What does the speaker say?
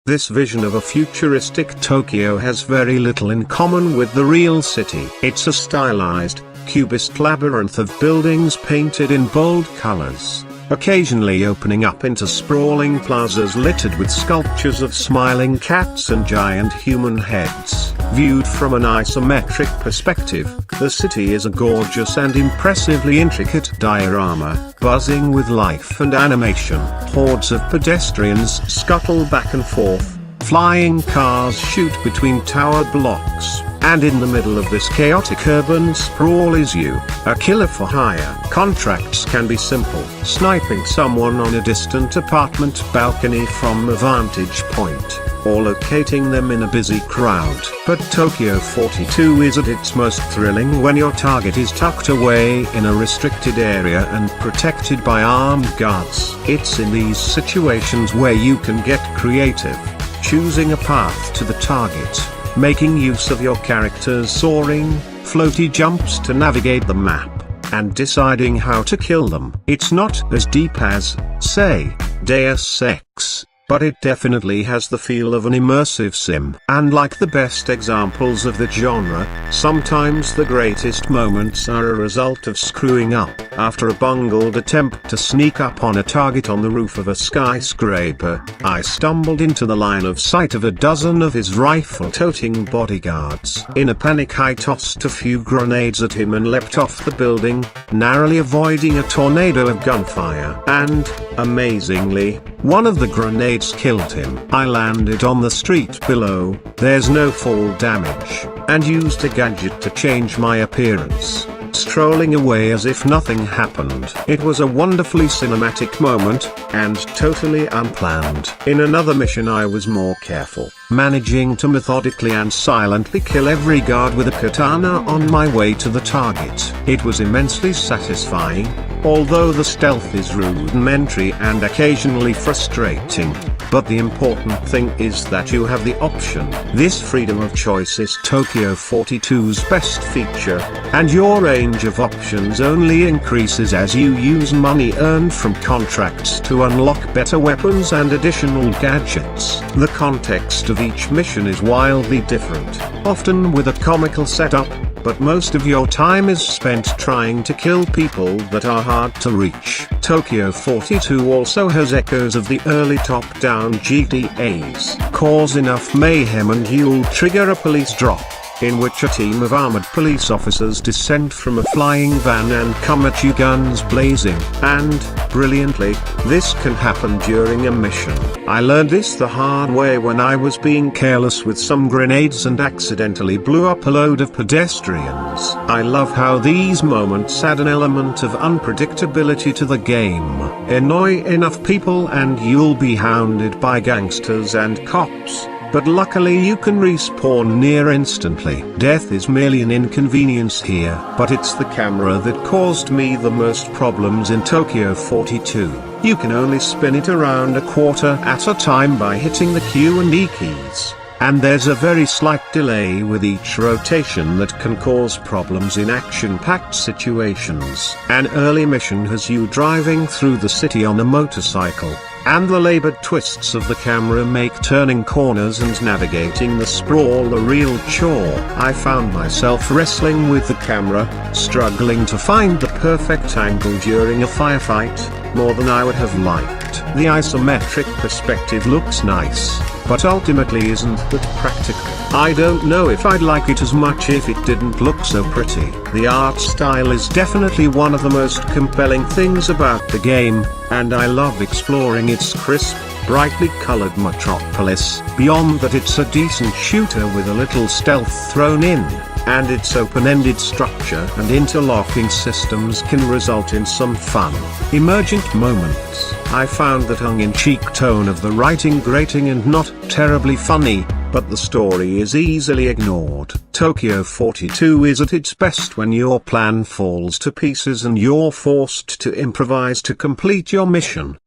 This vision of a futuristic Tokyo has very little in common with the real city. It's a stylized, cubist labyrinth of buildings painted in bold colors, occasionally opening up into sprawling plazas littered with sculptures of smiling cats and giant human heads. Viewed from an isometric perspective, the city is a gorgeous and impressively intricate diorama, buzzing with life and animation. Hordes of pedestrians scuttle back and forth, flying cars shoot between tower blocks, and in the middle of this chaotic urban sprawl is you, a killer for hire. Contracts can be simple: sniping someone on a distant apartment balcony from a vantage point, or locating them in a busy crowd. But Tokyo 42 is at its most thrilling when your target is tucked away in a restricted area and protected by armed guards. It's in these situations where you can get creative, choosing a path to the target, making use of your character's soaring, floaty jumps to navigate the map, and deciding how to kill them. It's not as deep as, say, Deus Ex, but it definitely has the feel of an immersive sim. And like the best examples of the genre, sometimes the greatest moments are a result of screwing up. After a bungled attempt to sneak up on a target on the roof of a skyscraper, I stumbled into the line of sight of a dozen of his rifle-toting bodyguards. In a panic, I tossed a few grenades at him and leapt off the building, narrowly avoiding a tornado of gunfire. And, amazingly, one of the grenades killed him. I landed on the street below, there's no fall damage, and used a gadget to change my appearance, strolling away as if nothing happened. It was a wonderfully cinematic moment, and totally unplanned. In another mission I was more careful, managing to methodically and silently kill every guard with a katana on my way to the target. It was immensely satisfying, although the stealth is rudimentary and occasionally frustrating. But the important thing is that you have the option. This freedom of choice is Tokyo 42's best feature, and your range of options only increases as you use money earned from contracts to unlock better weapons and additional gadgets. The context of each mission is wildly different, often with a comical setup, but most of your time is spent trying to kill people that are hard to reach. Tokyo 42 also has echoes of the early top-down GTAs. Cause enough mayhem and you'll trigger a police drop, in which a team of armored police officers descend from a flying van and come at you guns blazing. And, brilliantly, this can happen during a mission. I learned this the hard way when I was being careless with some grenades and accidentally blew up a load of pedestrians. I love how these moments add an element of unpredictability to the game. Annoy enough people and you'll be hounded by gangsters and cops, but luckily you can respawn near instantly. Death is merely an inconvenience here, but it's the camera that caused me the most problems in Tokyo 42. You can only spin it around a quarter at a time by hitting the Q and E keys, and there's a very slight delay with each rotation that can cause problems in action-packed situations. An early mission has you driving through the city on a motorcycle, and the labored twists of the camera make turning corners and navigating the sprawl a real chore. I found myself wrestling with the camera, struggling to find the perfect angle during a firefight, more than I would have liked. The isometric perspective looks nice, but ultimately isn't that practical. I don't know if I'd like it as much if it didn't look so pretty. The art style is definitely one of the most compelling things about the game, and I love exploring its crisp, brightly colored metropolis. Beyond that, it's a decent shooter with a little stealth thrown in, and its open-ended structure and interlocking systems can result in some fun, emergent moments. I found the tongue-in-cheek tone of the writing grating and not terribly funny, but the story is easily ignored. Tokyo 42 is at its best when your plan falls to pieces and you're forced to improvise to complete your mission.